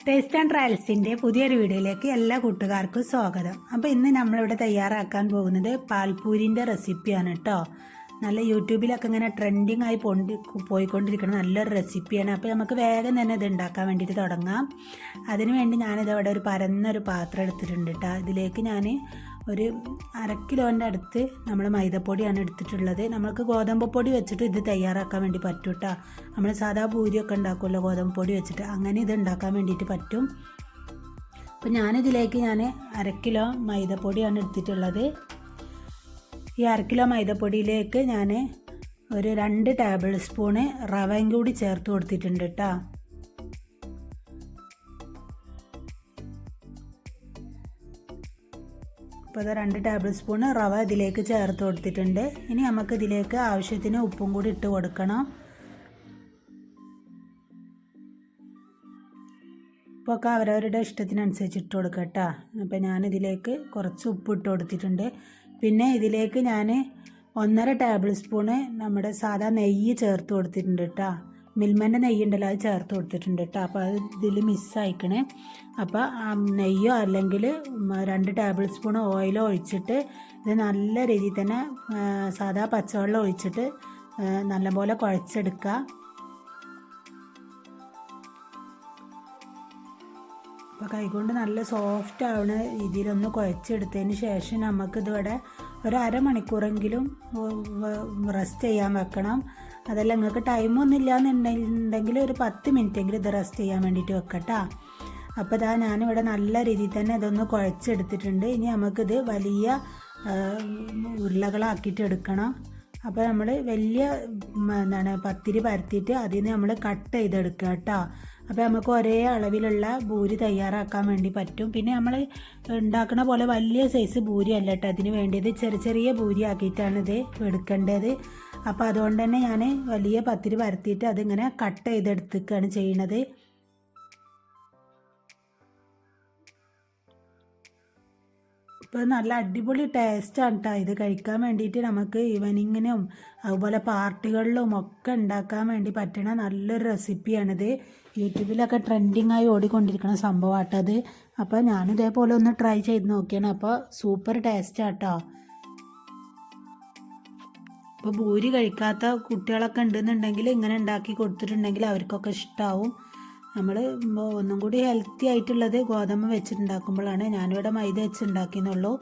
Taste and ട്രയൽസിൻ്റെ പുതിയൊരു വീഡിയോയിലേക്ക് എല്ലാ കൂട്ടുകാർക്കും സ്വാഗതം. അപ്പോൾ ഇന്ന് നമ്മളിവിടെ തയ്യാറാക്കാൻ പോകുന്നത് പാൽപൂരിൻ്റെ റെസിപ്പിയാണ് കേട്ടോ. നല്ല യൂട്യൂബിലൊക്കെ ഇങ്ങനെ ട്രെൻഡിങ് ആയി പോയിക്കൊണ്ടിരിക്കുന്ന നല്ലൊരു റെസിപ്പിയാണ്. അപ്പോൾ നമുക്ക് വേഗം തന്നെ ഇത് ഉണ്ടാക്കാൻ വേണ്ടിയിട്ട് തുടങ്ങാം. അതിന് വേണ്ടി ഞാനിതവിടെ ഒരു പരന്നൊരു പാത്രം എടുത്തിട്ടുണ്ട് കേട്ടോ. ഇതിലേക്ക് ഞാൻ ഒരു 1/2 കിലോൻ്റെ അടുത്ത് നമ്മൾ മൈദപ്പൊടിയാണ് എടുത്തിട്ടുള്ളത്. നമുക്ക് ഗോതമ്പ് പൊടി വെച്ചിട്ട് ഇത് തയ്യാറാക്കാൻ വേണ്ടി പറ്റും കേട്ടോ. നമ്മൾ സാധാ പൂരിയൊക്കെ ഉണ്ടാക്കുമല്ലോ ഗോതമ്പ് പൊടി വെച്ചിട്ട്, അങ്ങനെ ഇത് ഉണ്ടാക്കാൻ വേണ്ടിയിട്ട് പറ്റും. അപ്പോൾ ഞാനിതിലേക്ക് 1/2 കിലോ മൈദപ്പൊടിയാണ് എടുത്തിട്ടുള്ളത്. ഈ 1/2 കിലോ മൈദപ്പൊടിയിലേക്ക് ഞാൻ ഒരു 2 ടേബിൾ സ്പൂണ് റവയും കൂടി ചേർത്ത് കൊടുത്തിട്ടുണ്ട് കേട്ടോ. അപ്പോൾ അത് 2 ടേബിൾ സ്പൂൺ റവ ഇതിലേക്ക് ചേർത്ത് കൊടുത്തിട്ടുണ്ട്. ഇനി നമുക്ക് ഇതിലേക്ക് ആവശ്യത്തിന് ഉപ്പും കൂടി ഇട്ട് കൊടുക്കണം. ഉപ്പൊക്കെ അവരവരുടെ ഇഷ്ടത്തിനനുസരിച്ച് ഇട്ട് കൊടുക്കുക കേട്ടോ. അപ്പോൾ ഞാനിതിലേക്ക് കുറച്ച് ഉപ്പ് ഇട്ട് കൊടുത്തിട്ടുണ്ട്. പിന്നെ ഇതിലേക്ക് ഞാൻ 1.5 ടേബിൾ സ്പൂണ് നമ്മുടെ സാധാ നെയ്യ് ചേർത്ത് കൊടുത്തിട്ടുണ്ട് കേട്ടോ. മിൽമൻ്റെ നെയ്യ് ഉണ്ടല്ലോ, അത് ചേർത്ത് കൊടുത്തിട്ടുണ്ട് കേട്ടോ. അപ്പോൾ അത് ഇതിൽ മിസ്സായിക്കണേ. അപ്പോൾ നെയ്യോ അല്ലെങ്കിൽ 2 ടേബിൾ സ്പൂൺ ഓയിലോ ഒഴിച്ചിട്ട് ഇത് നല്ല രീതിയിൽ തന്നെ സാധാ പച്ചവെള്ളം ഒഴിച്ചിട്ട് നല്ലപോലെ കുഴച്ചെടുക്കുക. അപ്പോൾ കൈകൊണ്ട് നല്ല സോഫ്റ്റ് ആവുന്ന രീതിയിലൊന്ന് കുഴച്ചെടുത്തതിന് ശേഷം നമുക്കിതിവിടെ ഒരു അരമണിക്കൂറെങ്കിലും റെസ്റ്റ് ചെയ്യാൻ വെക്കണം. അതല്ല നിങ്ങൾക്ക് ടൈമൊന്നും ഇല്ലയെന്നുണ്ടെങ്കിൽ ഒരു 10 മിനിറ്റെങ്കിലും ഇത് റെസ്റ്റ് ചെയ്യാൻ വേണ്ടിയിട്ട് വെക്കട്ടോ. അപ്പോൾ ഇതാ ഞാനിവിടെ നല്ല രീതിയിൽ തന്നെ ഇതൊന്ന് കുഴച്ചെടുത്തിട്ടുണ്ട്. ഇനി നമുക്കിത് വലിയ ഉരുളകളാക്കിയിട്ട് എടുക്കണം. അപ്പോൾ നമ്മൾ വലിയ പത്തിരി പരത്തിയിട്ട് അതിൽ നിന്ന് നമ്മൾ കട്ട് ചെയ്തെടുക്കുക കേട്ടോ. അപ്പോൾ നമുക്ക് ഒരേ അളവിലുള്ള പൂരി തയ്യാറാക്കാൻ വേണ്ടി പറ്റും. പിന്നെ നമ്മൾ ഉണ്ടാക്കുന്ന പോലെ വലിയ സൈസ് പൂരി അല്ല കേട്ടോ അതിന് വേണ്ടിയത്, ചെറിയ ചെറിയ പൂരി ആക്കിയിട്ടാണ് ഇത് എടുക്കേണ്ടത്. അപ്പോൾ അതുകൊണ്ട് തന്നെ ഞാൻ വലിയ പത്തിരി പരത്തിയിട്ട് അതിങ്ങനെ കട്ട് ചെയ്തെടുക്കുകയാണ് ചെയ്യണത്. ഇപ്പോൾ നല്ല അടിപൊളി ടേസ്റ്റാണ് കേട്ടോ ഇത് കഴിക്കാൻ വേണ്ടിയിട്ട്. നമുക്ക് ഈവനിങ്ങിനും അതുപോലെ പാർട്ടികളിലും ഒക്കെ ഉണ്ടാക്കാൻ വേണ്ടി പറ്റണ നല്ലൊരു റെസിപ്പിയാണിത്. യൂട്യൂബിലൊക്കെ ട്രെൻഡിങ് ആയി ഓടിക്കൊണ്ടിരിക്കുന്ന സംഭവമാട്ടത്. അപ്പോൾ ഞാനിതേപോലെ ഒന്ന് ട്രൈ ചെയ്ത് നോക്കിയാണ്. അപ്പോൾ സൂപ്പർ ടേസ്റ്റാണ് കേട്ടോ. അപ്പോൾ പൂരി കഴിക്കാത്ത കുട്ടികളൊക്കെ ഉണ്ടെന്നുണ്ടെങ്കിൽ ഇങ്ങനെ ഉണ്ടാക്കി കൊടുത്തിട്ടുണ്ടെങ്കിൽ അവർക്കൊക്കെ ഇഷ്ടമാവും. നമ്മൾ ഒന്നും കൂടി ഹെൽത്തി ആയിട്ടുള്ളത് ഗോതമ്പ് വെച്ചിട്ടുണ്ടാക്കുമ്പോഴാണ്. ഞാനിവിടെ മൈദ വെച്ചുണ്ടാക്കിയെന്നുള്ളൂ.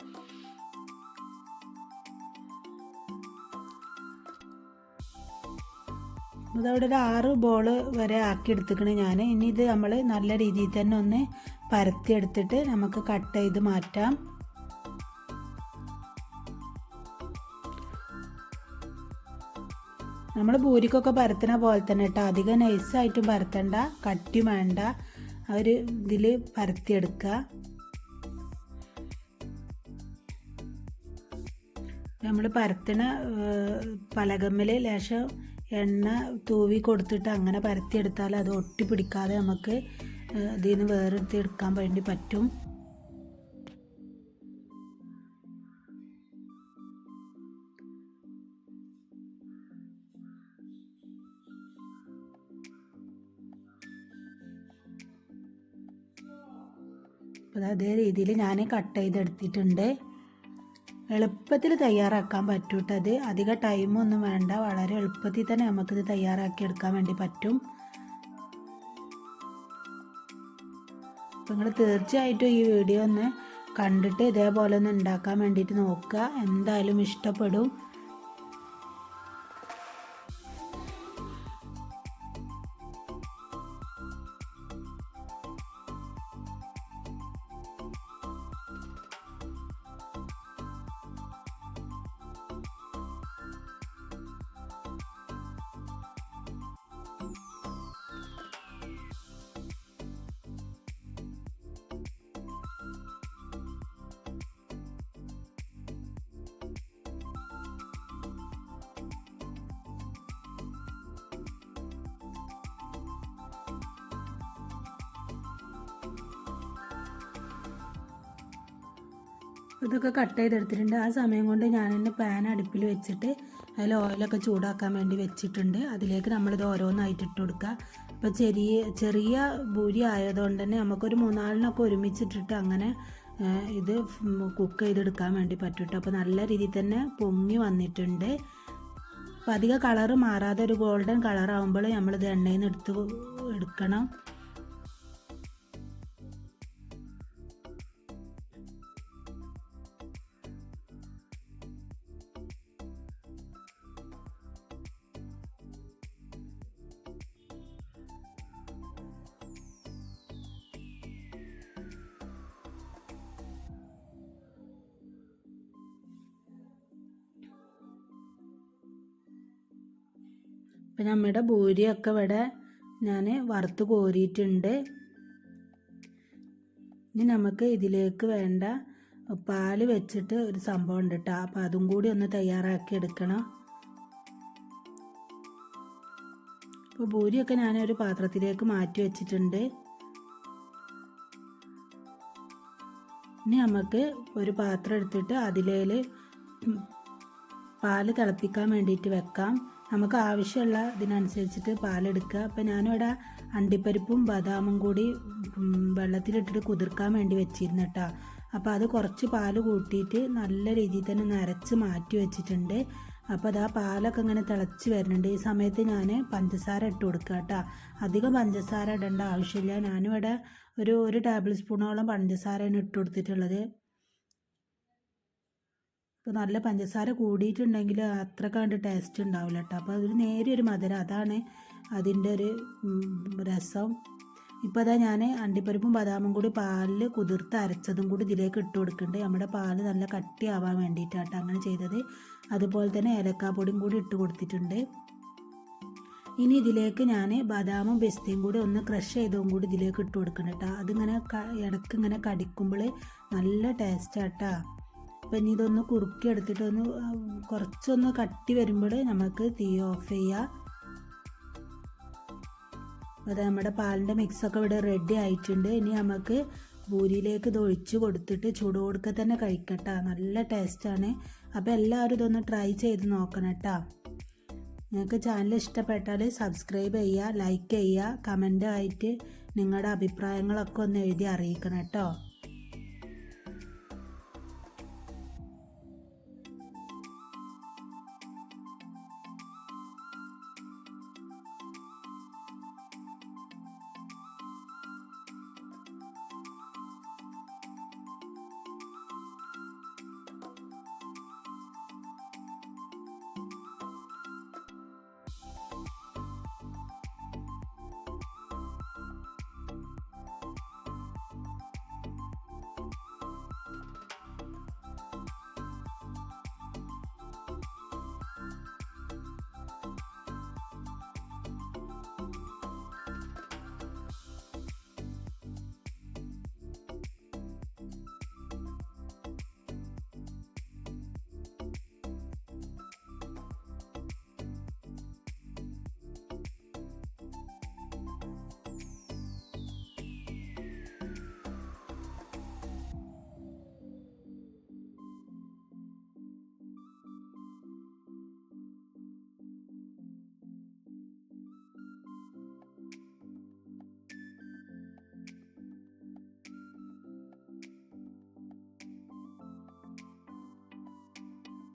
അതവിടെ ഒരു 6 ബോൾ വരെ ആക്കി എടുത്തിക്കണേ ഞാൻ. ഇനി ഇത് നമ്മൾ നല്ല രീതിയിൽ തന്നെ ഒന്ന് പരത്തിയെടുത്തിട്ട് നമുക്ക് കട്ട് ചെയ്ത് മാറ്റാം. നമ്മൾ പൂരിക്കൊക്കെ പരത്തണ പോലെ തന്നെ കേട്ടോ. അധികം നൈസായിട്ടും പരത്തണ്ട, കട്ടി വേണ്ട, ഒരു ഇതിൽ പരത്തിയെടുക്കുക. നമ്മൾ പരത്തണ പലകമ്മൽ ലേശം എണ്ണ തൂവി കൊടുത്തിട്ട് അങ്ങനെ പരത്തിയെടുത്താൽ അത് ഒട്ടിപ്പിടിക്കാതെ നമുക്ക് ഇതിൽ നിന്ന് വേറെടുത്തെടുക്കാൻ വേണ്ടി പറ്റും. അപ്പോൾ അതേ രീതിയിൽ ഞാൻ കട്ട് ചെയ്തെടുത്തിട്ടുണ്ട്. എളുപ്പത്തിൽ തയ്യാറാക്കാൻ പറ്റൂട്ടത്, അധികം ടൈമൊന്നും വേണ്ട, വളരെ എളുപ്പത്തിൽ തന്നെ നമുക്കിത് തയ്യാറാക്കി എടുക്കാൻ വേണ്ടി പറ്റും. അപ്പോൾ നിങ്ങൾ തീർച്ചയായിട്ടും ഈ വീഡിയോ ഒന്ന് കണ്ടിട്ട് ഇതേപോലെ ഒന്ന് ഉണ്ടാക്കാൻ വേണ്ടിയിട്ട് നോക്കുക, എന്തായാലും ഇഷ്ടപ്പെടും. ഇതൊക്കെ കട്ട് ചെയ്തെടുത്തിട്ടുണ്ട്. ആ സമയം കൊണ്ട് ഞാൻ തന്നെ പാൻ അടുപ്പിൽ വെച്ചിട്ട് അതിൽ ഓയിലൊക്കെ ചൂടാക്കാൻ വേണ്ടി വെച്ചിട്ടുണ്ട്. അതിലേക്ക് നമ്മളിത് ഓരോന്നായിട്ട് ഇട്ട് കൊടുക്കുക. അപ്പോൾ ചെറിയ ഭൂരി ആയതുകൊണ്ട് തന്നെ നമുക്കൊരു 3-4 ഒരുമിച്ചിട്ടിട്ട് അങ്ങനെ ഇത് കുക്ക് ചെയ്തെടുക്കാൻ വേണ്ടി പറ്റും. അപ്പോൾ നല്ല രീതിയിൽ തന്നെ പൊങ്ങി വന്നിട്ടുണ്ട്. അപ്പോൾ അധികം കളറ് മാറാതെ ഒരു ഗോൾഡൻ കളറാകുമ്പോൾ നമ്മളിത് എണ്ണയിൽ നിന്ന് എടുക്കണം. അപ്പം നമ്മുടെ ഭൂരിയൊക്കെ ഇവിടെ ഞാൻ വറുത്ത് കോരിയിട്ടുണ്ട്. ഇനി നമുക്ക് ഇതിലേക്ക് വേണ്ട പാല് വെച്ചിട്ട് ഒരു സംഭവം ഉണ്ട് കേട്ടോ. അപ്പോൾ അതും കൂടി ഒന്ന് തയ്യാറാക്കി എടുക്കണം. അപ്പോൾ ഭൂരിയൊക്കെ ഞാനൊരു പാത്രത്തിലേക്ക് മാറ്റി വെച്ചിട്ടുണ്ട്. ഇനി നമുക്ക് ഒരു പാത്രം എടുത്തിട്ട് അതിലേൽ പാല് തിളപ്പിക്കാൻ വേണ്ടിയിട്ട് വെക്കാം. നമുക്ക് ആവശ്യമുള്ള ഇതിനനുസരിച്ചിട്ട് പാലെടുക്കുക. അപ്പോൾ ഞാനിവിടെ അണ്ടിപ്പരിപ്പും ബദാമും കൂടി വെള്ളത്തിലിട്ടിട്ട് കുതിർക്കാൻ വേണ്ടി വെച്ചിരുന്നു കേട്ടോ. അപ്പോൾ അത് കുറച്ച് പാല് കൂട്ടിയിട്ട് നല്ല രീതിയിൽ തന്നെ നരച്ച് മാറ്റി വെച്ചിട്ടുണ്ട്. അപ്പോൾ അത് ആ പാലൊക്കെ ഇങ്ങനെ തിളച്ച് വരുന്നുണ്ട്. ഈ സമയത്ത് ഞാൻ പഞ്ചസാര ഇട്ട് കൊടുക്കുക കേട്ടോ. അധികം പഞ്ചസാര ഇടേണ്ട ആവശ്യമില്ല. ഞാനിവിടെ ഒരു ടേബിൾ സ്പൂണോളം പഞ്ചസാരയാണ് ഇട്ട് കൊടുത്തിട്ടുള്ളത്. അപ്പോൾ നല്ല പഞ്ചസാര കൂടിയിട്ടുണ്ടെങ്കിൽ അത്ര കണ്ട് ടേസ്റ്റ് ഉണ്ടാവില്ല കേട്ടോ. അപ്പോൾ അതൊരു നേരിയൊരു മധുരം, അതാണ് അതിൻ്റെ ഒരു രസം. ഇപ്പോൾ അതാ ഞാൻ അണ്ടിപ്പരിപ്പും ബദാമും കൂടി പാലിൽ കുതിർത്ത് അരച്ചതും കൂടി ഇതിലേക്ക് ഇട്ട് കൊടുക്കുന്നുണ്ട്. നമ്മുടെ പാല് നല്ല കട്ടിയാവാൻ വേണ്ടിയിട്ടാണ് അങ്ങനെ ചെയ്തത്. അതുപോലെ തന്നെ ഏലക്കാപ്പൊടിയും കൂടി ഇട്ട് കൊടുത്തിട്ടുണ്ട്. ഇനി ഇതിലേക്ക് ഞാൻ ബദാമും പിസ്തയും കൂടി ഒന്ന് ക്രഷ് ചെയ്തതും കൂടി ഇതിലേക്ക് ഇട്ട് കൊടുക്കണം കേട്ടോ. അതിങ്ങനെ ഇടയ്ക്ക് ഇങ്ങനെ കടിക്കുമ്പോൾ നല്ല ടേസ്റ്റാട്ടോ. അപ്പം ഇനി ഇതൊന്ന് കുറുക്കി എടുത്തിട്ട് കുറച്ചൊന്ന് കട്ടി വരുമ്പോൾ നമുക്ക് തീ ഓഫ് ചെയ്യാം. അത് നമ്മുടെ പാലിൻ്റെ മിക്സൊക്കെ ഇവിടെ റെഡി ആയിട്ടുണ്ട്. ഇനി നമുക്ക് ഭൂരിയിലേക്ക് ഇത് ഒഴിച്ച് കൊടുത്തിട്ട് ചൂടോടുക്കെ തന്നെ കഴിക്കട്ടോ. നല്ല ടേസ്റ്റാണ്. അപ്പോൾ എല്ലാവരും ഇതൊന്ന് ട്രൈ ചെയ്ത് നോക്കണം കേട്ടോ. നിങ്ങൾക്ക് ചാനൽ ഇഷ്ടപ്പെട്ടാൽ സബ്സ്ക്രൈബ് ചെയ്യുക, ലൈക്ക് ചെയ്യുക, കമൻ്റ് ആയിട്ട് നിങ്ങളുടെ അഭിപ്രായങ്ങളൊക്കെ ഒന്ന് എഴുതി അറിയിക്കണം കേട്ടോ.